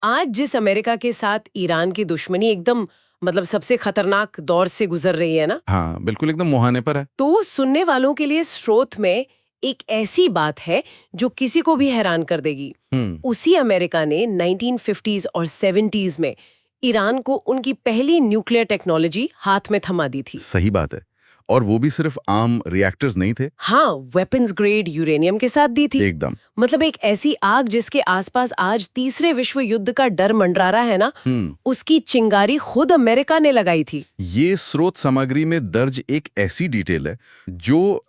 आज जिस अमेरिका के साथ ईरान की दुश्मनी एकदम मतलब सबसे खतरनाक दौर से गुजर रही है ना, हाँ, बिल्कुल एकदम मुहाने पर है। तो सुनने वालों के लिए स्रोत में एक ऐसी बात है जो किसी को भी हैरान कर देगी। उसी अमेरिका ने 1950s और 70s में ईरान को उनकी पहली न्यूक्लियर टेक्नोलॉजी हाथ में थमा दी थी। सही बात है। और वो भी सिर्फ आम रिएक्टर्स नहीं थे। हाँ, वेपन्स ग्रेड यूरेनियम के साथ दी थी। एकदम। मतलब एक ऐसी आग जिसके आसपास आज तीसरे विश्व युद्ध का डर मंडरा रहा है ना, उसकी चिंगारी खुद अमेरिका ने लगाई थी। ये स्रोत सामग्री में दर्ज एक ऐसी डिटेल है जो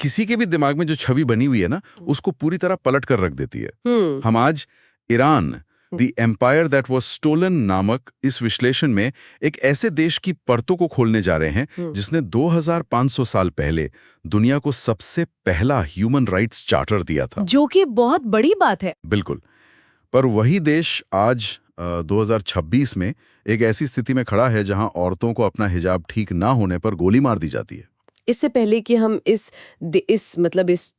किसी के भी दिमाग में जो छवि बनी हुई है ना, उसको पूरी तरह पलट कर रख देती है। हम आज Iran the empire that was stolen नामक इस विश्लेषण में एक ऐसे देश की परतों को खोलने जा रहे हैं जिसने 2500 साल पहले दुनिया को सबसे पहला ह्यूमन राइट्स चार्टर दिया था, जो कि बहुत बड़ी बात है। बिल्कुल। पर वही देश आज 2026 में एक ऐसी स्थिति में खड़ा है जहां औरतों को अपना हिजाब ठीक ना होने पर गोली मार दी जाती है। इससे पहले कि हम इस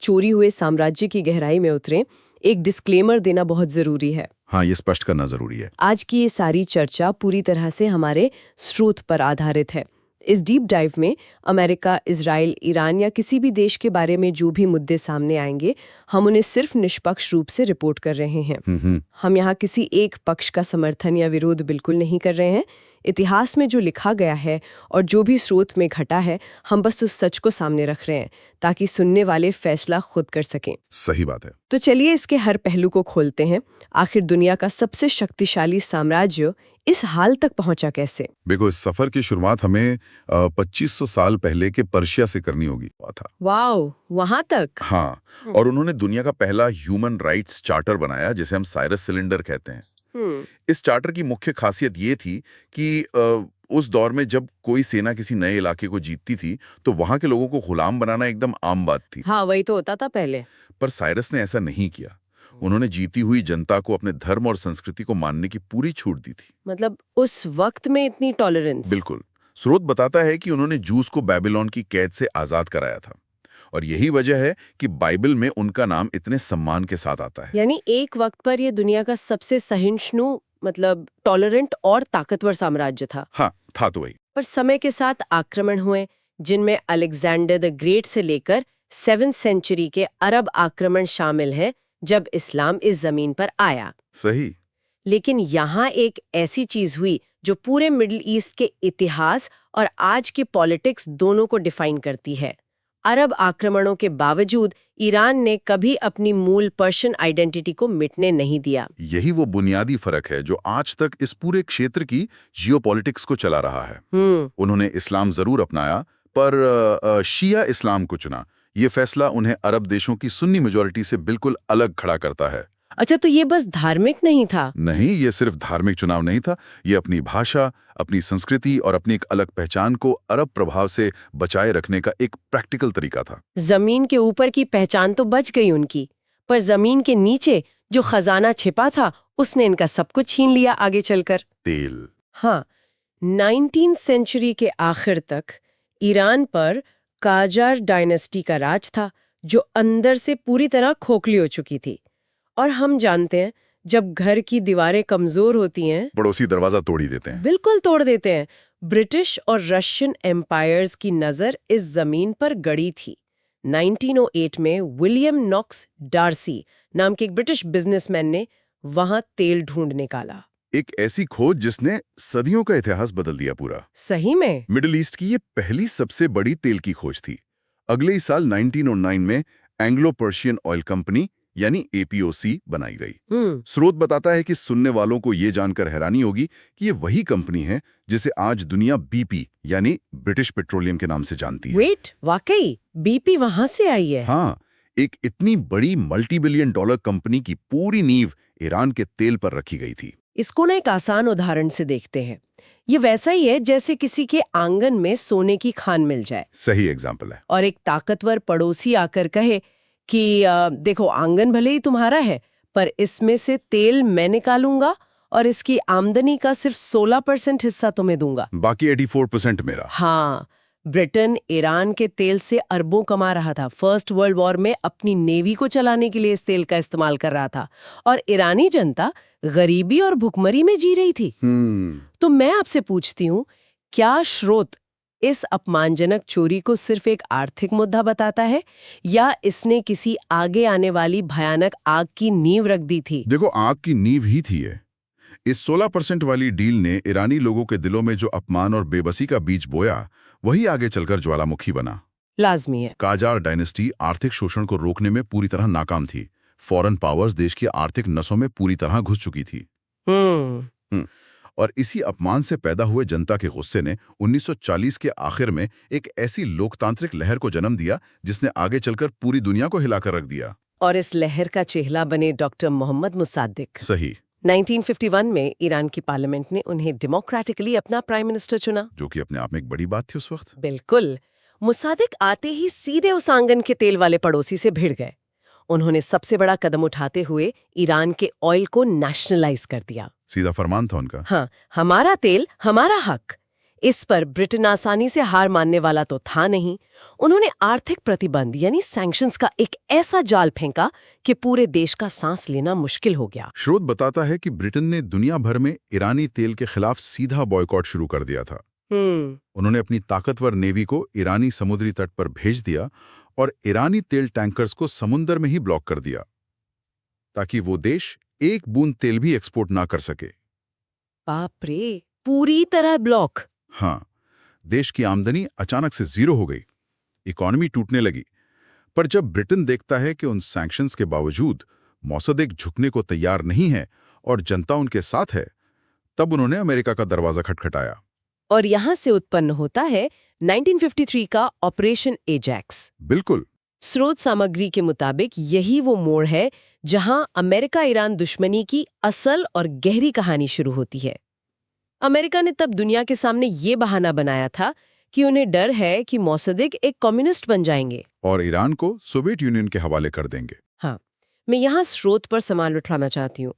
चोरी हुए साम्राज्य की गहराई में उतरें, एक डिस्क्लेमर देना बहुत जरूरी है। हाँ, ये स्पष्ट करना जरूरी है। आज की ये सारी चर्चा पूरी तरह से हमारे स्रोत पर आधारित है। इस डीप डाइव में अमेरिका, इजराइल, ईरान या किसी भी देश के बारे में जो भी मुद्दे सामने आएंगे, हम उन्हें सिर्फ निष्पक्ष रूप से रिपोर्ट कर रहे हैं। हम यहाँ किसी एक पक्ष का समर्थन या विरोध बिल्कुल नहीं कर रहे हैं। इतिहास में जो लिखा गया है और जो भी स्रोत में घटा है, हम बस उस सच को सामने रख रहे हैं ताकि सुनने वाले फैसला खुद कर सकें। सही बात है। तो चलिए इसके हर पहलू को खोलते हैं। आखिर दुनिया का सबसे शक्तिशाली साम्राज्य इस हाल तक पहुंचा कैसे? देखो, इस सफर की शुरुआत हमें 2500 साल पहले के पर्शिया से करनी होगी था। वाओ, वहां तक? हाँ, और उन्होंने दुनिया का पहला ह्यूमन राइट्स चार्टर बनाया, जिसे हम साइरस सिलेंडर कहते हैं। इस चार्टर की मुख्य खासियत ये थी कि उस दौर में जब कोई सेना किसी नए इलाके को जीतती थी तो वहां के लोगों को गुलाम बनाना एकदम आम बात थी। हाँ, वही तो होता था पहले। पर साइरस ने ऐसा नहीं किया। उन्होंने जीती हुई जनता को अपने धर्म और संस्कृति को मानने की पूरी छूट दी थी। मतलब उस वक्त में इतनी टॉलरेंस? बिल्कुल। स्रोत बताता है कि उन्होंने जूस को बेबीलोन की कैद से आजाद कराया था, और यही वजह है कि बाइबल में उनका नाम इतने सम्मान के साथ आता है। यानी एक वक्त पर यह दुनिया का सबसे सहिष्णु, मतलब टॉलरेंट और ताकतवर साम्राज्य था। हाँ, था तो वही। पर समय के साथ आक्रमण हुए, जिनमें अलेक्जेंडर द ग्रेट से लेकर 7th सेंचुरी के अरब आक्रमण शामिल हैं, जब इस्लाम इस जमीन पर आया। सही। लेकिन यहाँ एक ऐसी चीज हुई जो पूरे मिडिल ईस्ट के इतिहास और आज की पॉलिटिक्स दोनों को डिफाइन करती है। अरब आक्रमणों के बावजूद ईरान ने कभी अपनी मूल पर्शियन आइडेंटिटी को मिटने नहीं दिया। यही वो बुनियादी फर्क है जो आज तक इस पूरे क्षेत्र की जियोपॉलिटिक्स को चला रहा है। उन्होंने इस्लाम जरूर अपनाया, पर शिया इस्लाम को चुना। ये फैसला उन्हें अरब देशों की सुन्नी मेजॉरिटी से बिल्कुल अलग खड़ा करता है। अच्छा, तो ये बस धार्मिक नहीं था? नहीं, ये सिर्फ धार्मिक चुनाव नहीं था। ये अपनी भाषा, अपनी संस्कृति और अपनी एक अलग पहचान को अरब प्रभाव से बचाए रखने का एक प्रैक्टिकल तरीका था। जमीन के ऊपर की पहचान तो बच गई उनकी, पर जमीन के नीचे जो खजाना छिपा था, उसने इनका सब कुछ छीन लिया आगे चलकर। तेल। हाँ, 19th सेंचुरी के आखिर तक ईरान पर काजार डायनेस्टी का राज था, जो अंदर से पूरी तरह खोखली हो चुकी थी। और हम जानते हैं, जब घर की दीवारें कमजोर होती हैं, पड़ोसी दरवाजा तोड़ ही देते हैं। बिल्कुल तोड़ देते हैं। ब्रिटिश और रशियन एम्पायर्स की नजर इस जमीन पर गड़ी थी। 1908 में विलियम नॉक्स डार्सी नाम के एक ब्रिटिश बिजनेसमैन ने वहां तेल ढूंढ निकाला। एक ऐसी खोज जिसने सदियों का इतिहास बदल दिया पूरा। सही में मिडिल ईस्ट की ये पहली सबसे बड़ी तेल की खोज थी। अगले ही साल 1909 में एंग्लो पर्शियन ऑयल कंपनी यानी APOC बनाई गई। स्रोत बताता है कि सुनने वालों को ये जानकर हैरानी होगी कि ये वही कंपनी है जिसे आज दुनिया BP यानी ब्रिटिश पेट्रोलियम के नाम से जानती है। वेट, वाकई BP वहां से आई है? हाँ, एक इतनी बड़ी मल्टी-बिलियन डॉलर कंपनी की पूरी नींव ईरान के तेल पर रखी गई थी। इसको ना एक आसान उदाहरण से देखते हैं। ये वैसा ही है जैसे किसी के आंगन में सोने की खान मिल जाए। सही एग्जाम्पल है। और एक ताकतवर पड़ोसी आकर कहे कि देखो, आंगन भले ही तुम्हारा है, पर इसमें से तेल मैं निकालूंगा और इसकी आमदनी का सिर्फ 16% हिस्सा तुम्हें दूंगा, बाकी 84% मेरा। हाँ, ब्रिटेन ईरान के तेल से अरबों कमा रहा था, फर्स्ट वर्ल्ड वॉर में अपनी नेवी को चलाने के लिए इस तेल का इस्तेमाल कर रहा था, और ईरानी जनता गरीबी और भुखमरी में जी रही थी। तो मैं आपसे पूछती हूँ, क्या स्रोत इस अपमानजनक चोरी को सिर्फ एक आर्थिक मुद्दा बताता है, या इसने किसी आगे आने वाली भयानक आग की नींव रख दी थी? देखो, आग की नींव ही थी ये। इस 16% वाली डील ने ईरानी लोगों के दिलों में जो अपमान और बेबसी का बीज बोया, वही आगे चलकर ज्वालामुखी बना। लाजमी है। काजार डायनेस्टी आर्थिक शोषण को रोकने में पूरी तरह नाकाम थी। फॉरेन पावर्स देश की आर्थिक नसों में पूरी तरह घुस चुकी थी। और इसी अपमान से पैदा हुए जनता के गुस्से ने 1940 के आखिर में एक ऐसी लोकतांत्रिक लहर को जन्म दिया जिसने आगे चलकर पूरी दुनिया को हिलाकर रख दिया। और इस लहर का चेहरा बने डॉक्टर मोहम्मद मुसाद्दिक। सही। 1951 में ईरान की पार्लियामेंट ने उन्हें डेमोक्रेटिकली अपना प्राइम मिनिस्टर चुना, जो कि अपने आप में एक बड़ी बात थी उस वक्त। बिल्कुल। मुसाद्दिक आते ही सीधे उस आंगन के तेल वाले पड़ोसी से भिड़ गए। उन्होंने सबसे बड़ा कदम उठाते हुए ईरान के ऑयल को नेशनलाइज कर दिया। सीधा फरमान था उनका। हाँ, हमारा तेल हमारा हक। इस पर ब्रिटेन आसानी से हार मानने वाला तो था नहीं। उन्होंने आर्थिक प्रतिबंध यानी सैंक्शंस का एक ऐसा जाल फेंका कि पूरे देश का सांस लेना मुश्किल हो गया। स्रोत बताता है कि ब्रिटेन ने दुनिया भर में ईरानी तेल के खिलाफ सीधा बॉयकॉट शुरू कर दिया था। उन्होंने अपनी ताकतवर नेवी को ईरानी समुद्री तट पर भेज दिया और ईरानी तेल टैंकर्स को समुद्र में ही ब्लॉक कर दिया, ताकि वो देश एक बूंद तेल भी एक्सपोर्ट ना कर सके। बाप रे, पूरी तरह ब्लॉक। हाँ, देश की आमदनी अचानक से जीरो हो गई, इकॉनमी टूटने लगी। पर जब ब्रिटेन देखता है कि उन सैंक्शंस के बावजूद मोसद्देक झुकने को तैयार नहीं है और जनता उनके साथ है, तब उन्होंने अमेरिका का दरवाजा खटखटाया। और यहां से उत्पन्न होता है 1953 का ऑपरेशन एजैक्स। बिल्कुल। स्रोत सामग्री के मुताबिक यही वो मोड़ है जहां अमेरिका ईरान दुश्मनी की असल और गहरी कहानी शुरू होती है। अमेरिका ने तब दुनिया के सामने ये बहाना बनाया था कि उन्हें डर है कि मोसद्देक एक कम्युनिस्ट बन जाएंगे और ईरान को सोवियत यूनियन के हवाले कर देंगे। हाँ, मैं यहाँ स्रोत पर सवाल उठाना चाहती हूँ।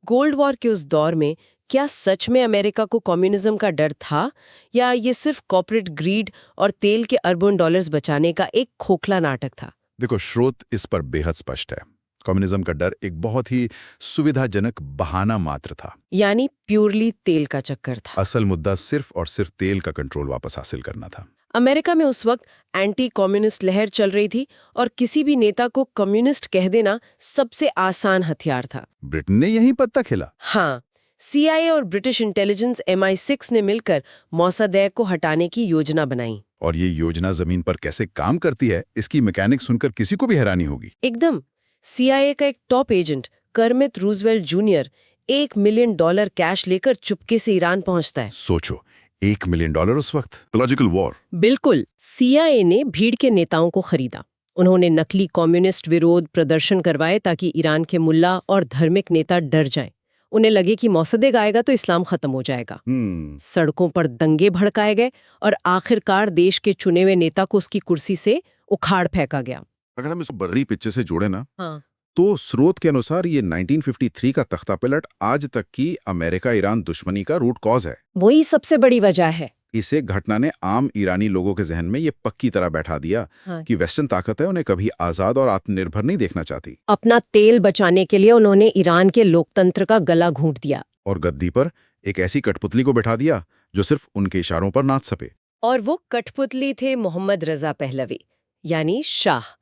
कोल्ड वॉर के उस दौर में क्या सच में अमेरिका को कम्युनिज्म का डर था, या ये सिर्फ कॉर्पोरेट ग्रीड और तेल के अरबों डॉलर्स बचाने का एक खोखला नाटक था? देखो, स्रोत इस पर बेहद स्पष्ट है। कम्युनिज्म का डर एक बहुत ही सुविधाजनक बहाना मात्र था, यानी प्योरली तेल का चक्कर था। असल मुद्दा सिर्फ और सिर्फ तेल का कंट्रोल वापस हासिल करना था। अमेरिका में उस वक्त एंटी कम्युनिस्ट लहर चल रही थी और किसी भी नेता को कम्युनिस्ट कह देना सबसे आसान हथियार था। ब्रिटेन ने यही पत्ता खेला। हाँ, CIA और ब्रिटिश इंटेलिजेंस MI6 ने मिलकर मोसद्देक को हटाने की योजना बनाई। और ये योजना जमीन पर कैसे काम करती है, इसकी मैकेनिक सुनकर किसी को भी हैरानी होगी। एकदम। CIA का एक top agent Kermit Roosevelt junior $1 million cash लेकर चुपके से ईरान पहुंचता है। सोचो, $1 मिलियन उस वक्त। Logical war. बिल्कुल। CIA ने भीड़ के नेताओं को खरीदा। उन्होंने नकली कम्युनिस्ट विरोध प्रदर्शन करवाए ताकि ईरान के मुल्ला और धार्मिक नेता डर जाएं। उन्हें लगे कि मोसद्देक आएगा तो इस्लाम खत्म हो जाएगा। सड़कों पर दंगे भड़काए गए और आखिरकार देश के चुने हुए नेता को उसकी कुर्सी से उखाड़ फेंका गया। अगर हम इसको बड़ी पिक्चर से जोड़े ना, हाँ, तो स्रोत के अनुसार ये 1953 का तख्तापलट आज तक की अमेरिका ईरान दुश्मनी का रूट कॉज है। वही सबसे बड़ी वजह है। इसे घटना ने आम ईरानी लोगों के जहन में ये पक्की तरह बैठा दिया कि वेस्टर्न ताकत है उन्हें कभी आजाद और आत्मनिर्भर नहीं देखना चाहती। अपना तेल बचाने के लिए उन्होंने ईरान के लोकतंत्र का गला घूंट दिया और गद्दी पर एक ऐसी कठपुतली को बैठा दिया जो सिर्फ उनके इशारों पर नाच सके। और वो कठपुतली थे मोहम्मद रजा पहलवी, यानी शाह।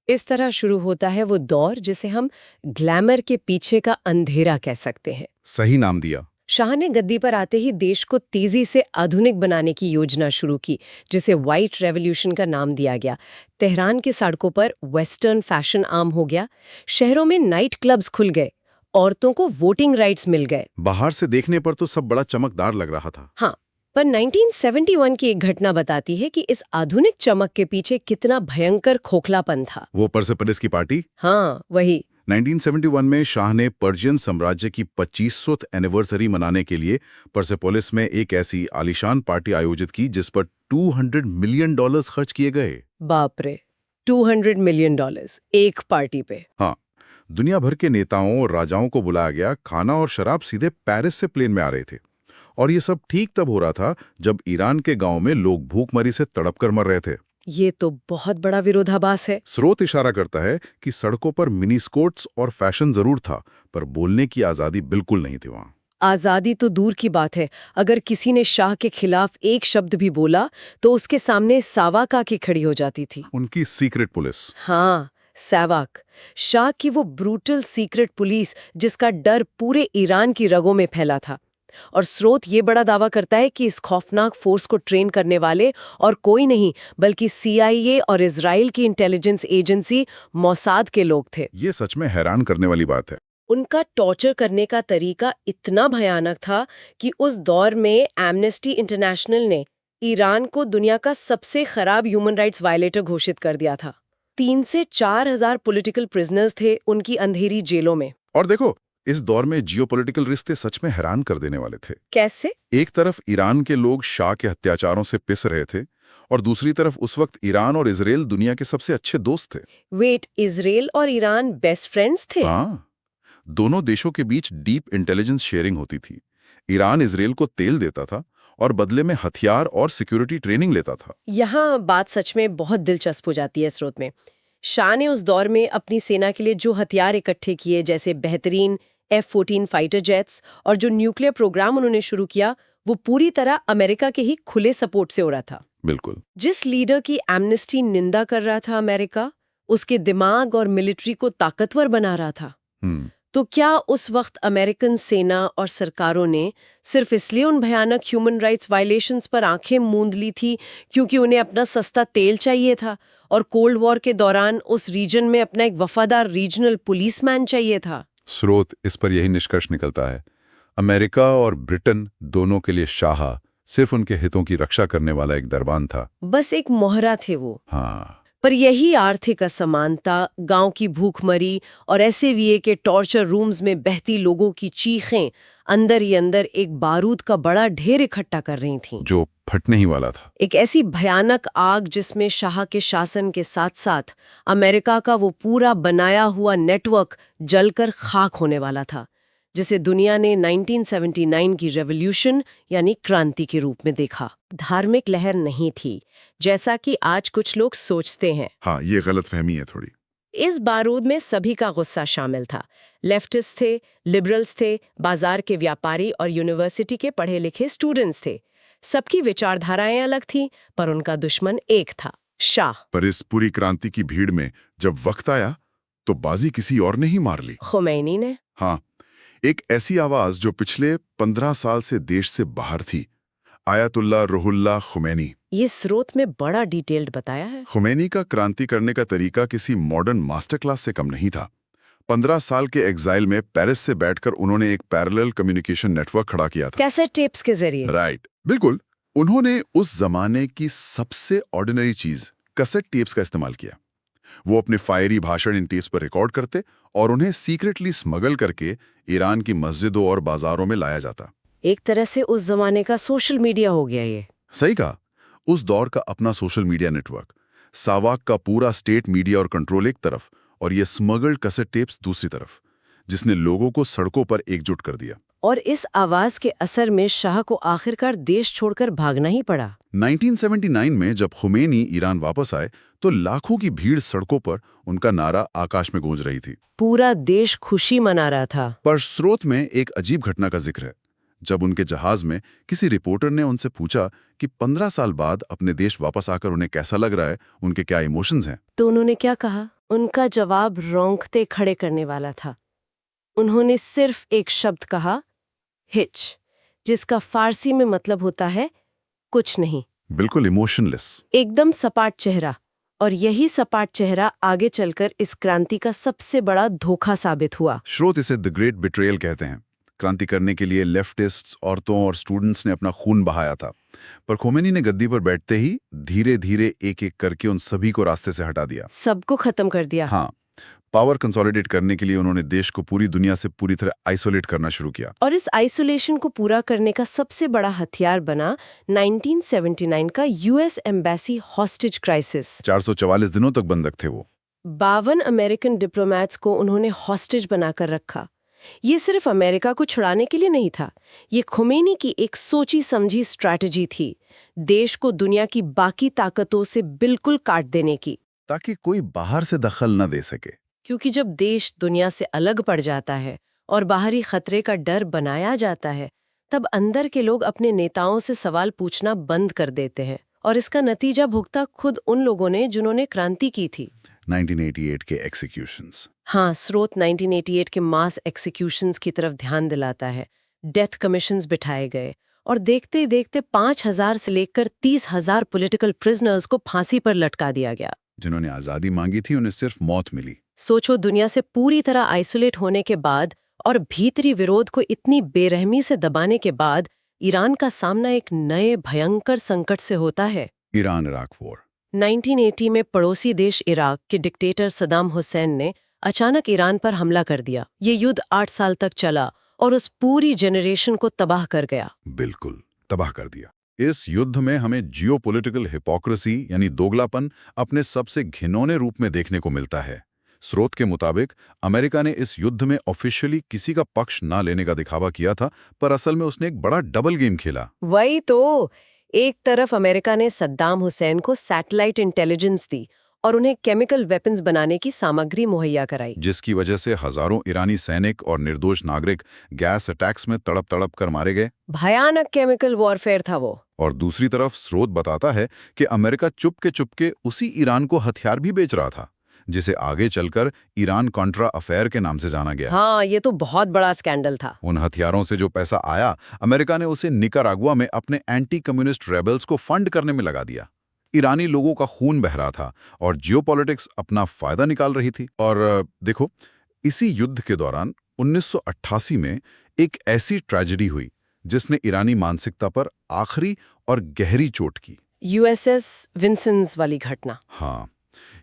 इस तरह शुरू होता है वो दौर जिसे हम ग्लैमर के पीछे का अंधेरा कह सकते हैं। सही नाम दिया। शाह ने गद्दी पर आते ही देश को तेजी से आधुनिक बनाने की योजना शुरू की, जिसे व्हाइट रेवोल्यूशन का नाम दिया गया। तेहरान की सड़कों पर वेस्टर्न फैशन आम हो गया, शहरों में नाइट क्लब्स खुल गए, औरतों को वोटिंग राइट्स मिल गए। बाहर से देखने पर तो सब बड़ा चमकदार लग रहा था। हाँ, पर 1971 की एक घटना बताती है कि इस आधुनिक चमक के पीछे कितना भयंकर खोखलापन था। वो परसेपोलिस की पार्टी? हाँ, वही। 1971 में शाह ने पर्शियन साम्राज्य की 25वीं एनिवर्सरी मनाने के लिए परसेपोलिस में एक ऐसी आलीशान पार्टी आयोजित की जिस पर $200 मिलियन खर्च किए गए। बाप रे, $200 मिलियन एक पार्टी पे। हाँ, दुनिया भर के नेताओं और राजाओं को बुलाया गया। खाना और शराब सीधे पेरिस से प्लेन में आ रहे थे और ये सब ठीक तब हो रहा था जब ईरान के गांव में लोग भूखमरी से तड़प कर मर रहे थे। ये तो बहुत बड़ा विरोधाभास है। स्रोत इशारा करता है कि सड़कों पर मिनी स्कर्ट्स और फैशन जरूर था, पर बोलने की आजादी बिल्कुल नहीं थी वहां। आजादी तो दूर की बात है, अगर किसी ने शाह के खिलाफ एक शब्द भी बोला तो उसके सामने सावाक आके खड़ी हो जाती थी। उनकी सीक्रेट पुलिस। हाँ, सावाक, शाह की वो ब्रूटल सीक्रेट पुलिस जिसका डर पूरे ईरान की रगों में फैला था। और स्रोत ये बड़ा दावा करता है कि इस खौफनाक फोर्स को ट्रेन करने वाले और कोई नहीं बल्कि CIA और इजराइल की इंटेलिजेंस एजेंसी मोसाद के लोग थे। ये सच में हैरान करने वाली बात है। उनका टॉर्चर करने का तरीका इतना भयानक था कि उस दौर में एमनेस्टी इंटरनेशनल ने ईरान को दुनिया का सबसे खराब ह्यूमन राइट्स वायलेटर घोषित कर दिया था। 3 से 4 हजार पॉलिटिकल प्रिजनर्स थे उनकी अंधेरी जेलों में। और देखो, इस दौर में जियोपॉलिटिकल रिश्ते सच में हैरान कर देने वाले थे। कैसे? एक तरफ ईरान के लोग शाह के अत्याचारों से पिस रहे थे और दूसरी तरफ उस वक्त ईरान और इजराइल दुनिया के सबसे अच्छे दोस्त थे। वेट, इजराइल और ईरान बेस्ट फ्रेंड्स थे? हाँ, दोनों देशों के बीच डीप इंटेलिजेंस शेयरिंग होती थी। ईरान इजराइल को तेल देता था और बदले में हथियार और सिक्योरिटी ट्रेनिंग लेता था। यहाँ बात सच में बहुत दिलचस्प हो जाती है स्रोत में। शाह ने उस दौर में अपनी सेना के लिए जो हथियार इकट्ठे किए, जैसे बेहतरीन F-14 फाइटर जेट्स और जो न्यूक्लियर प्रोग्राम उन्होंने शुरू किया, वो पूरी तरह अमेरिका के ही खुले सपोर्ट से हो रहा था। बिल्कुल। जिस लीडर की एमनेस्टी निंदा कर रहा था अमेरिका, उसके दिमाग और मिलिट्री को ताकतवर बना रहा था। तो क्या उस वक्त अमेरिकन सेना और सरकारों ने सिर्फ इसलिए उन भयानक ह्यूमन राइट्स वायलेशंस पर आंखें मूंद ली थी क्योंकि उन्हें अपना सस्ता तेल चाहिए था और कोल्ड वॉर के दौरान उस रीजन में अपना एक वफादार रीजनल पुलिसमैन चाहिए था? स्रोत इस पर यही निष्कर्ष निकलता है। अमेरिका और ब्रिटेन दोनों के लिए शाह सिर्फ उनके हितों की रक्षा करने वाला एक दरबान था, बस एक मोहरा थे वो। हाँ। पर यही आर्थिक असमानता, गांव की भूखमरी और SAVA के टॉर्चर रूम्स में बहती लोगों की चीखें अंदर ही अंदर एक बारूद का बड़ा ढेर इकट्ठा कर रही थीं, जो फटने ही वाला था। एक ऐसी भयानक आग जिसमें शाह के शासन के साथ साथ अमेरिका का वो पूरा बनाया हुआ नेटवर्क जलकर खाक होने वाला था, जिसे दुनिया ने 1979 की रेवोल्यूशन यानी क्रांति के रूप में देखा। धार्मिक लहर नहीं थी, जैसा कि आज कुछ लोग सोचते हैं। हाँ, ये गलतफहमी है थोड़ी। इस बारूद में सभी का गुस्सा शामिल था। लेफ्टिस्ट थे, लिबरल्स थे, बाजार के व्यापारी और यूनिवर्सिटी के पढ़े लिखे स्टूडेंट्स थे। सबकी विचारधाराएं अलग थीं, पर उनका दुश्मन एक था, शाह। पर इस पूरी क्रांति की भीड़ में जब वक्त आया तो बाजी किसी और ने ही मार ली। खुमैनी ने। हाँ, एक ऐसी आवाज जो पिछले 15 साल से देश से बाहर थी, आयतुल्लाह रूहुल्लाह खुमैनी। ये स्रोत में बड़ा डिटेल्ड बताया है। खुमैनी का क्रांति करने का तरीका किसी मॉडर्न मास्टर क्लास से कम नहीं था। 15 साल के एग्जाइल में पेरिस से बैठकर उन्होंने एक पैरेलल कम्युनिकेशन नेटवर्क खड़ा किया था। कैसेट टेप्स के जरिए। राइट, बिल्कुल। उन्होंने उस जमाने की सबसे ऑर्डिनरी चीज कैसेट टेप्स का इस्तेमाल किया। वो अपने फायरी भाषण इन टेप्स पर रिकॉर्ड करते और उन्हें सीक्रेटली स्मगल करके ईरान की मस्जिदों और बाजारों में लाया जाता। एक तरह से उस जमाने का सोशल मीडिया हो गया ये। सही कहा, उस दौर का अपना सोशल मीडिया नेटवर्क। सावाक का पूरा स्टेट मीडिया और कंट्रोल एक तरफ और ये स्मगल्ड कैसेट टेप्स दूसरी तरफ, जिसने लोगों को सड़कों पर एकजुट कर दिया। और इस आवाज के असर में शाह को आखिरकार देश छोड़कर भागना ही पड़ा। 1979 में जब खुमैनी ईरान वापस आए तो लाखों की भीड़ सड़कों पर उनका नारा आकाश में गूंज रही थी। पूरा देश खुशी मना रहा था। पर स्रोत में एक अजीब घटना का जिक्र है। जब उनके जहाज में किसी रिपोर्टर ने उनसे पूछा कि 15 साल बाद अपने देश वापस आकर उन्हें कैसा लग रहा है, उनके क्या इमोशंस हैं, तो उन्होंने क्या कहा? उनका जवाब रोंगटे खड़े करने वाला था। उन्होंने सिर्फ एक शब्द कहा, हिच, जिसका फारसी में मतलब होता है कुछ नहीं। बिल्कुल इमोशनलेस। एकदम सपाट चेहरा। और यही सपाट चेहरा आगे चलकर इस क्रांति का सबसे बड़ा धोखा साबित हुआ। स्रोत इसे द ग्रेट बिट्रेयल कहते हैं। क्रांति करने के लिए लेफ्टिस्ट्स, औरतों और स्टूडेंट्स ने अपना खून बहाया था, पर खोमेनी ने गद्दी पर बैठते ही धीरे धीरे एक एक करके उन सभी को रास्ते से हटा दिया, सबको खत्म कर दिया। हाँ, पावर कंसोलिडेट करने के लिए उन्होंने देश को पूरी दुनिया से पूरी तरह आइसोलेट करना शुरू किया। और इस आइसोलेशन को पूरा करने का सबसे बड़ा हथियार बना 1979 का US एम्बेसी हॉस्टेज क्राइसिस। 444 दिनों तक बंधक थे वो। 52 अमेरिकन डिप्लोमैट्स को उन्होंने हॉस्टेज बनाकर रखा। ये सिर्फ अमेरिका को छुड़ाने के लिए नहीं था, ये खुमैनी की एक सोची समझी स्ट्रैटेजी थी, देश को दुनिया की बाकी ताकतों से बिल्कुल काट देने की। ताकि कोई बाहर से दखल न दे सके। क्योंकि जब देश दुनिया से अलग पड़ जाता है और बाहरी खतरे का डर बनाया जाता है, तब अंदर के लोग अपने नेताओं से सवाल पूछना बंद कर देते हैं, और इसका नतीजा भुगता खुद उन लोगों ने जिन्होंने क्रांति की थी। 1988 के एक्सिक्यूशंस। हाँ, स्रोत 1988 के मास एक्सिक्यूशंस की तरफ ध्यान दिलाता है। डेथ कमीशंस बिठाए गए और देखते देखते 5,000 से लेकर 30,000 पॉलिटिकल प्रिजनर्स को फांसी पर लटका दिया गया। जिन्होंने आजादी मांगी थी उन्हें सिर्फ मौत मिली। सोचो, दुनिया से पूरी तरह आइसोलेट होने के बाद और भीतरी विरोध को इतनी बेरहमी से दबाने के बाद ईरान का सामना एक नए भयंकर संकट से होता है। Iran Iraq war. 1980 में पड़ोसी देश इराक के डिक्टेटर सद्दाम हुसैन ने अचानक ईरान पर हमला कर दिया। ये युद्ध 8 साल तक चला और उस पूरी जनरेशन को तबाह कर गया। बिल्कुल तबाह कर दिया। इस युद्ध में हमें जियोपॉलिटिकल हिपोक्रेसी यानी दोगलापन अपने सबसे घिनौने रूप में देखने को मिलता है। स्रोत के मुताबिक अमेरिका ने इस युद्ध में ऑफिशियली किसी का पक्ष ना लेने का दिखावा किया था, पर असल में उसने एक बड़ा डबल गेम खेला। वही तो, एक तरफ अमेरिका ने सद्दाम हुसैन को सैटेलाइट इंटेलिजेंस दी और उन्हें केमिकल वेपन्स बनाने की सामग्री मुहैया कराई, जिसकी वजह से हजारों ईरानी सैनिक और निर्दोष नागरिक गैस अटैक्स में तड़प तड़प कर मारे गए। भयानक केमिकल वॉरफेयर था वो। और दूसरी तरफ स्रोत बताता है कि अमेरिका चुपके उसी ईरान को हथियार भी बेच रहा था, जिसे आगे चलकर ईरान कॉन्ट्रा अफेयर के नाम से जाना गया। हाँ, ये तो बहुत बड़ा स्कैंडल था। उन हथियारों से जो पैसा आया, अमेरिका ने उसे निकारागुआ में अपने एंटी कम्युनिस्ट रेबल्स को फंड करने में लगा दिया। ईरानी लोगों का खून बह रहा था और जियोपॉलिटिक्स अपना फायदा निकाल रही थी। और देखो, इसी युद्ध के दौरान 1988 में एक ऐसी ट्रेजेडी हुई जिसने ईरानी मानसिकता पर आखिरी और गहरी चोट की। यूएसएस विंसेंस वाली घटना। हाँ,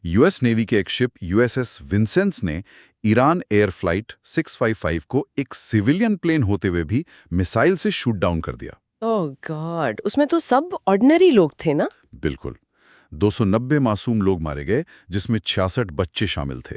यूएस नेवी के एक शिप यूएसएस विंसेंस ने ईरान एयर फ्लाइट 655 को एक सिविलियन प्लेन होते हुए भी मिसाइल से शूट डाउन कर दिया। ओह गॉड, उसमें तो सब ऑर्डिनरी लोग थे ना? बिल्कुल। 290 मासूम लोग मारे गए, जिसमें 66 बच्चे शामिल थे।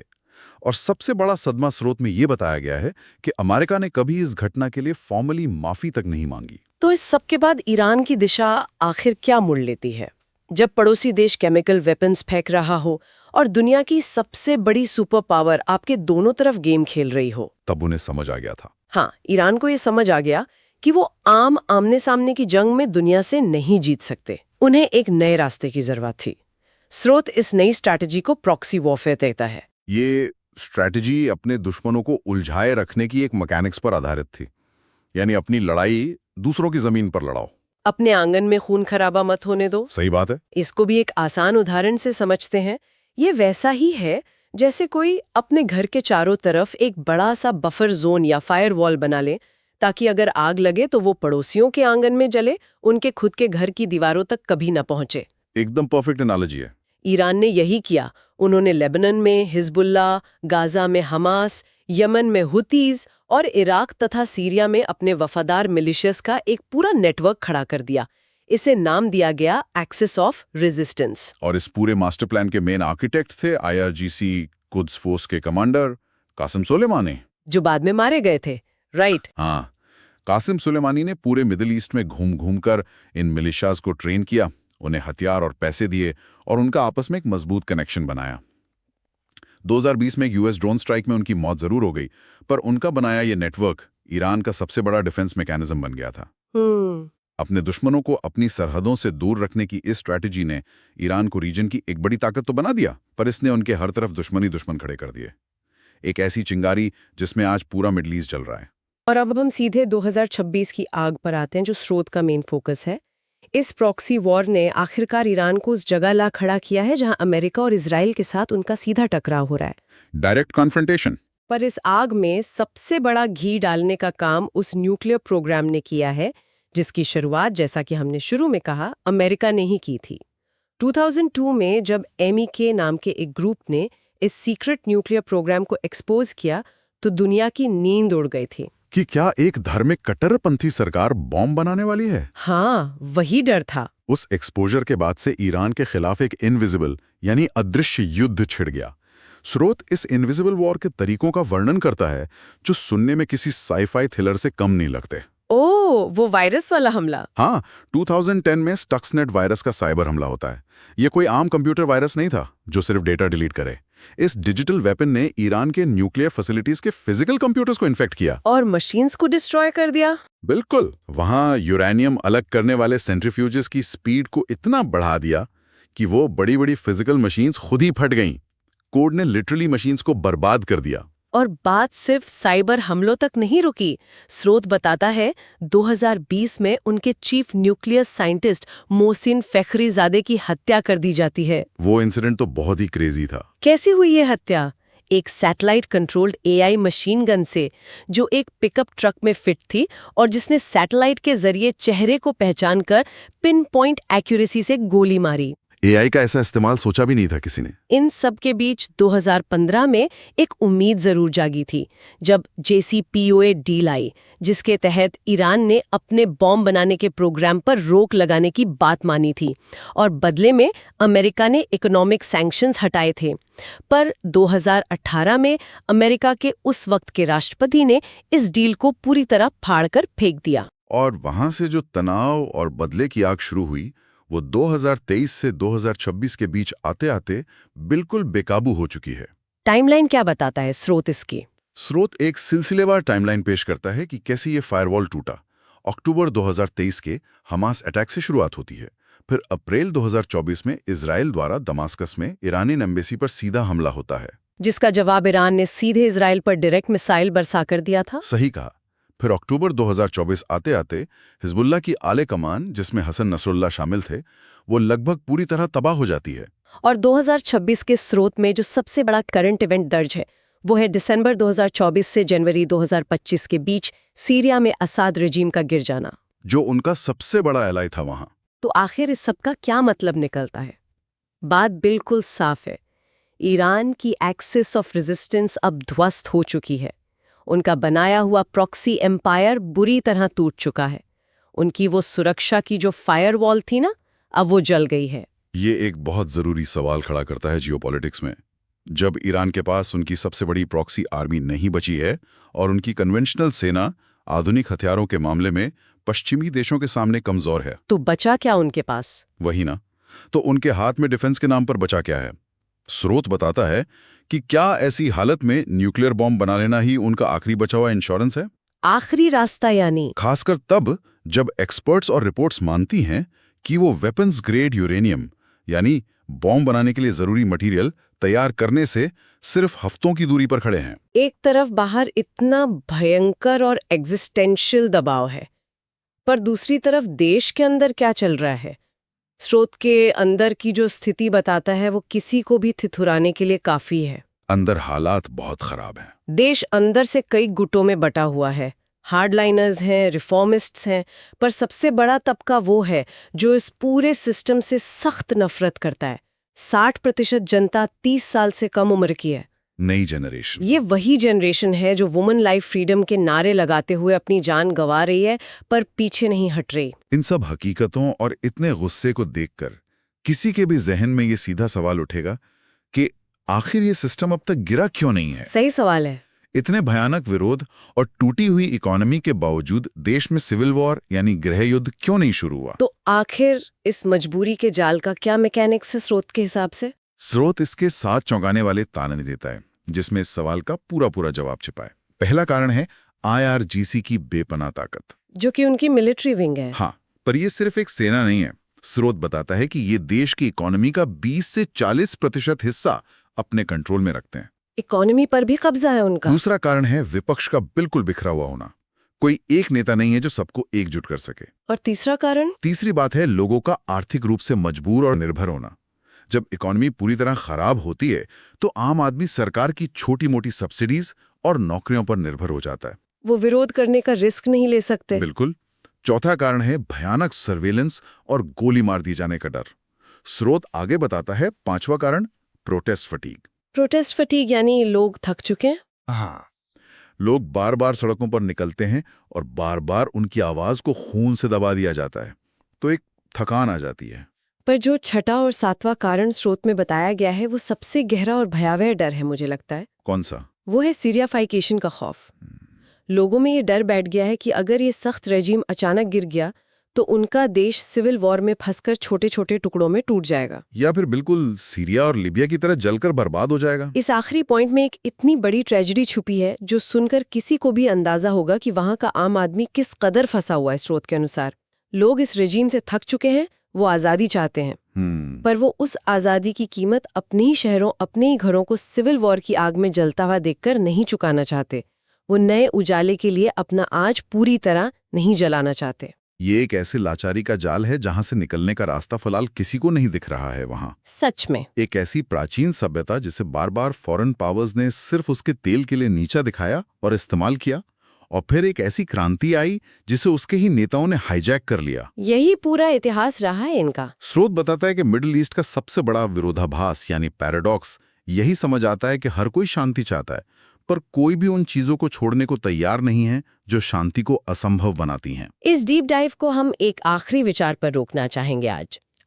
और सबसे बड़ा सदमा स्रोत में यह बताया गया है कि अमेरिका ने कभी इस घटना के लिए फॉर्मली माफी तक नहीं मांगी। तो इस सब के बाद ईरान की दिशा आखिर क्या मुड़ लेती है? जब पड़ोसी देश केमिकल वेपन्स फेंक रहा हो और दुनिया की सबसे बड़ी सुपर पावर आपके दोनों तरफ गेम खेल रही हो, तब उन्हें समझ आ गया था। हाँ, ईरान को ये समझ आ गया कि वो आमने सामने की जंग में दुनिया से नहीं जीत सकते। उन्हें एक नए रास्ते की जरूरत थी। स्रोत इस नई स्ट्रैटेजी को प्रॉक्सी वॉरफेयर कहता है। ये स्ट्रैटेजी अपने दुश्मनों को उलझाए रखने की एक मैकेनिक्स पर आधारित थी, यानी अपनी लड़ाई दूसरों की जमीन पर लड़ाओ, अपने आंगन में खून खराबा मत होने दो। सही बात है। इसको भी एक आसान उदाहरण से समझते हैं। ये वैसा ही है जैसे कोई अपने घर के चारों तरफ एक बड़ा सा बफर जोन या फायर वॉल बना ले, ताकि अगर आग लगे तो वो पड़ोसियों के आंगन में जले, उनके खुद के घर की दीवारों तक कभी न पहुंचे। एकदम परफेक्ट एनालॉजी है। ईरान ने यही किया। उन्होंने लेबनान में हिजबुल्लाह, गाजा में हमास, यमन में हुतीज और इराक तथा सीरिया में अपने वफादार मिलिशियस का एक पूरा नेटवर्क खड़ा कर दिया। इसे नाम दिया गया एक्सिस ऑफ रेजिस्टेंस। और इस पूरे मास्टर प्लान के मेन आर्किटेक्ट थे IRGC कुद्स फोर्स के कमांडर कासिम सुलेमानी, जो बाद में मारे गए थे। राइट। हाँ, कासिम सुलेमानी ने पूरे मिडिल ईस्ट में घूम घूम कर इन मिलिशियाज को ट्रेन किया, उन्हें हथियार और पैसे दिए और उनका आपस में एक मजबूत कनेक्शन बनाया। 2020 में एक यूएस ड्रोन स्ट्राइक में उनकी मौत जरूर हो गई, पर उनका बनाया ये नेटवर्क ईरान का सबसे बड़ा डिफेंस मैकेनिज्म बन गया था। अपने दुश्मनों को अपनी सरहदों से दूर रखने की इस स्ट्रैटेजी ने ईरान को रीजन की एक बड़ी ताकत तो बना दिया, पर इसने उनके हर तरफ दुश्मन खड़े कर दिए। एक ऐसी चिंगारी जिसमें आज पूरा मिडल ईस्ट जल रहा है। और अब हम सीधे 2026 की आग पर आते हैं, जो स्रोत का मेन फोकस है। इस प्रॉक्सी वॉर ने आखिरकार ईरान को उस जगह ला खड़ा किया है जहां अमेरिका और इजराइल के साथ उनका सीधा टकराव हो रहा है। Direct confrontation. पर इस आग में सबसे बड़ा घी डालने का काम उस न्यूक्लियर प्रोग्राम ने किया है, जिसकी शुरुआत, जैसा कि हमने शुरू में कहा, अमेरिका ने ही की थी। 2002 में जब MEK नाम के एक ग्रुप ने इस सीक्रेट न्यूक्लियर प्रोग्राम को एक्सपोज किया, तो दुनिया की नींद उड़ गई थी कि क्या एक धार्मिक कट्टरपंथी सरकार बॉम्ब बनाने वाली है। हाँ, वही डर था। उस एक्सपोजर के बाद से ईरान के खिलाफ एक इनविजिबल यानी अदृश्य युद्ध छिड़ गया। स्रोत इस इनविजिबल वॉर के तरीकों का वर्णन करता है जो सुनने में किसी साईफाई थ्रिलर से कम नहीं लगते। ओ, वो वायरस वाला हमला। हाँ, 2010 में स्टक्सनेट वायरस का साइबर हमला होता है। ये कोई आम कंप्यूटर वायरस नहीं था जो सिर्फ डेटा डिलीट करे। इस डिजिटल वेपन ने ईरान के न्यूक्लियर फैसिलिटीज के फिजिकल कंप्यूटर्स को इन्फेक्ट किया और मशीन्स को डिस्ट्रॉय कर दिया। बिल्कुल, वहां यूरेनियम अलग करने वाले सेंट्रीफ्यूजेस की स्पीड को इतना बढ़ा दिया कि वो बड़ी बड़ी फिजिकल मशीन्स खुद ही फट गईं। कोड ने लिटरली मशीन्स को बर्बाद कर दिया। और बात सिर्फ साइबर हमलों तक नहीं रुकी। स्रोत बताता है 2020 में उनके chief nuclear scientist Mohsin Fakhrizadeh की हत्या कर दी जाती है। वो इंसिडेंट तो बहुत ही क्रेजी था। कैसे हुई ये हत्या? एक satellite controlled AI machine gun से, जो एक पिकअप ट्रक में फिट थी और जिसने सैटेलाइट के जरिए चेहरे को पहचानकर पिन पॉइंट एक्यूरेसी से गोली मारी। एआई का ऐसा इस्तेमाल सोचा भी नहीं था किसी ने। इन सब के बीच 2015 में एक उम्मीद जरूर जागी थी, जब JCPOA डील आई, जिसके तहत ईरान ने अपने बॉम्ब बनाने के प्रोग्राम पर रोक लगाने की बात मानी थी और बदले में अमेरिका ने इकोनॉमिक सैंक्शंस हटाए थे। पर 2018 में अमेरिका के उस वक्त के राष्ट्रपति ने इस डील को पूरी तरह फाड़कर फेंक दिया। और वहां से जो तनाव और बदले की आग शुरू हुई, वो 2023 से 2026 के बीच आते आते बिल्कुल बेकाबू हो चुकी है। टाइमलाइन क्या बताता है स्रोत इसकी? स्रोत एक सिलसिलेवार टाइमलाइन पेश करता है कि कैसे ये फायरवॉल टूटा। अक्टूबर 2023 के हमास अटैक से शुरुआत होती है। फिर अप्रैल 2024 में इजराइल द्वारा दमास्कस में ईरानी एम्बेसी पर सीधा हमला होता है, जिसका जवाब ईरान ने सीधे इजराइल पर डायरेक्ट मिसाइल बरसा कर दिया था। सही कहा। फिर अक्टूबर 2024 आते आते हिजबुल्लाह की आले कमान, जिसमें हसन नसरुल्लाह शामिल थे, वो लगभग पूरी तरह तबाह हो जाती है। और 2026 के स्रोत में जो सबसे बड़ा करंट इवेंट दर्ज है, वो है दिसंबर 2024 से जनवरी 2025 के बीच सीरिया में असाद रजीम का गिर जाना, जो उनका सबसे बड़ा एलाई था वहां। तो आखिर इस सब का क्या मतलब निकलता है? बात बिल्कुल साफ है। ईरान की एक्सिस ऑफ रेजिस्टेंस अब ध्वस्त हो चुकी है। उनका बनाया हुआ प्रॉक्सी एम्पायर बुरी तरह टूट चुका है। उनकी वो सुरक्षा की जो फायरवॉल थी ना, अब वो जल गई है। ये एक बहुत जरूरी सवाल खड़ा करता है जियोपॉलिटिक्स में। जब ईरान के पास उनकी सबसे बड़ी प्रॉक्सी आर्मी नहीं बची है और उनकी कन्वेंशनल सेना आधुनिक हथियारों के मामले में पश्चिमी देशों के सामने कमजोर है, तो बचा क्या उनके पास? वही ना। तो उनके हाथ में डिफेंस के नाम पर बचा क्या है? स्रोत बताता है कि क्या ऐसी हालत में न्यूक्लियर बॉम्ब बना लेना ही उनका आखिरी बचा हुआ इंश्योरेंस है? आखिरी रास्ता यानी? खासकर तब जब एक्सपर्ट्स और रिपोर्ट्स मानती हैं कि वो वेपन्स ग्रेड यूरेनियम, यानी बॉम्ब बनाने के लिए जरूरी मटेरियल तैयार करने से सिर्फ हफ्तों की दूरी पर खड़े हैं। एक तरफ बाहर इतना भयंकर और एग्जिस्टेंशियल दबाव है, पर दूसरी तरफ देश के अंदर क्या चल रहा है? स्रोत के अंदर की जो स्थिति बताता है वो किसी को भी थिथुराने के लिए काफी है। अंदर हालात बहुत खराब हैं। देश अंदर से कई गुटों में बटा हुआ है। हार्डलाइनर्स हैं, रिफॉर्मिस्ट्स हैं, पर सबसे बड़ा तबका वो है जो इस पूरे सिस्टम से सख्त नफरत करता है। 60% जनता 30 साल से कम उम्र की है। नई जनरेशन। ये वही जनरेशन है जो वुमेन लाइफ फ्रीडम के नारे लगाते हुए अपनी जान गंवा रही है, पर पीछे नहीं हट रही। इन सब हकीकतों और इतने गुस्से को देखकर किसी के भी जहन में ये सीधा सवाल उठेगा कि आखिर ये सिस्टम अब तक गिरा क्यों नहीं है? सही सवाल है। इतने भयानक विरोध और टूटी हुई इकोनॉमी के बावजूद देश में सिविल वॉर यानी गृह युद्ध क्यों नहीं शुरू हुआ? तो आखिर इस मजबूरी के जाल का क्या मैकेनिक्स है स्रोत के हिसाब से? स्रोत इसके 7 चौंकाने वाले ताने देता है, जिसमें इस सवाल का पूरा जवाब छिपा है। पहला कारण है IRGC की बेपनाह ताकत, जो कि उनकी मिलिट्री विंग है। हाँ, पर यह सिर्फ एक सेना नहीं है। स्रोत बताता है कि ये देश की इकोनॉमी का 20 से 40% हिस्सा अपने कंट्रोल में रखते हैं। इकोनॉमी पर भी कब्जा है उनका। दूसरा कारण है विपक्ष का बिल्कुल बिखरा हुआ होना। कोई एक नेता नहीं है जो सबको एकजुट कर सके। और तीसरा कारण? तीसरी बात है लोगों का आर्थिक रूप से मजबूर और निर्भर होना। जब इकोनॉमी पूरी तरह खराब होती है तो आम आदमी सरकार की छोटी मोटी सब्सिडीज और नौकरियों पर निर्भर हो जाता है। वो विरोध करने का रिस्क नहीं ले सकते। बिल्कुल। चौथा कारण है भयानक सर्वेलेंस और गोली मार दी जाने का डर। स्रोत आगे बताता है पांचवा कारण प्रोटेस्ट फटीग। प्रोटेस्ट फटीग यानी लोग थक चुके हैं। हाँ, लोग बार बार सड़कों पर निकलते हैं और बार बार उनकी आवाज को खून से दबा दिया जाता है, तो एक थकान आ जाती है। पर जो छठा और सातवां कारण स्रोत में बताया गया है वो सबसे गहरा और भयावह डर है मुझे लगता है। कौन सा? वो है सीरियाफाइकेशन का खौफ। लोगों में ये डर बैठ गया है कि अगर ये सख्त रेजिम अचानक गिर गया तो उनका देश सिविल वॉर में फंसकर छोटे छोटे टुकड़ों में टूट जाएगा, या फिर बिल्कुल सीरिया और लीबिया की तरह जलकर बर्बाद हो जाएगा। इस आखिरी पॉइंट में एक इतनी बड़ी ट्रेजेडी छुपी है जो सुनकर किसी को भी अंदाजा होगा कि वहां का आम आदमी किस कदर फंसा हुआ है। स्रोत के अनुसार लोग इस रेजिम से थक चुके हैं, वो आज़ादी चाहते हैं, पर वो उस आज़ादी की कीमत अपने ही शहरों, अपने ही घरों को सिविल वॉर की आग में जलता हुआ देखकर नहीं चुकाना चाहते। वो नए उजाले के लिए अपना आज पूरी तरह नहीं जलाना चाहते। ये एक ऐसे लाचारी का जाल है जहां से निकलने का रास्ता फिलहाल किसी को नहीं दिख रहा है। वहां सच में एक ऐसी प्राचीन सभ्यता जिसे बार बार फॉरेन पावर्स ने सिर्फ उसके तेल के लिए नीचा दिखाया और इस्तेमाल किया, और फिर एक ऐसी क्रांति आई जिसे उसके ही नेताओं ने हाईजैक कर लिया। यही पूरा इतिहास रहा है इनका। स्रोत बताता है कि मिडिल ईस्ट का सबसे बड़ा विरोधाभास यानी पैराडॉक्स यही समझ आता है कि हर कोई शांति चाहता है, पर कोई भी उन चीजों को छोड़ने को तैयार नहीं है जो शांति को असंभव बनाती हैं। इस डीप डाइव को हम एक आखिरी विचार पर रोकना चाहेंगे।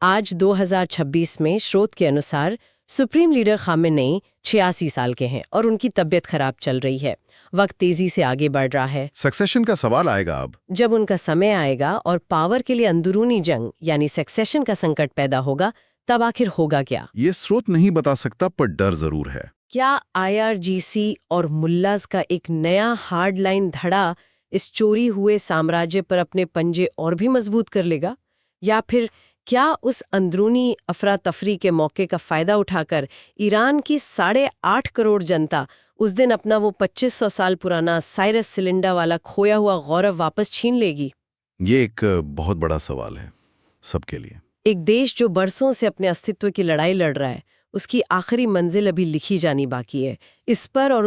आज 2026 में स्रोत के अनुसार सुप्रीम लीडर खामेनेई 86 साल के हैं और उनकी तबीयत खराब चल रही है। वक्त तेजी से आगे बढ़ रहा है। सक्सेशन का सवाल आएगा अब। जब उनका समय आएगा और पावर के लिए अंदरूनी जंग यानी सक्सेशन का संकट पैदा होगा, तब आखिर होगा क्या? ये स्रोत नहीं बता सकता, पर डर जरूर है। क्या IRGC और मुल्लाज का एक नया हार्डलाइन धड़ा इस चोरी हुए साम्राज्य पर अपने पंजे और भी मजबूत कर लेगा, या फिर क्या उस अंदरूनी अफरा तफरी के मौके का फायदा उठाकर ईरान की 8.5 करोड़ जनता उस दिन अपना वो 2500 साल पुराना साइरस सिलिंडर वाला खोया हुआ गौरव वापस छीन लेगी? ये एक बहुत बड़ा सवाल है सबके लिए। एक देश जो बरसों से अपने अस्तित्व की लड़ाई लड़ रहा है, उसकी आखिरी मंजिल अभी लिखी जानी बाकी है। इस पर और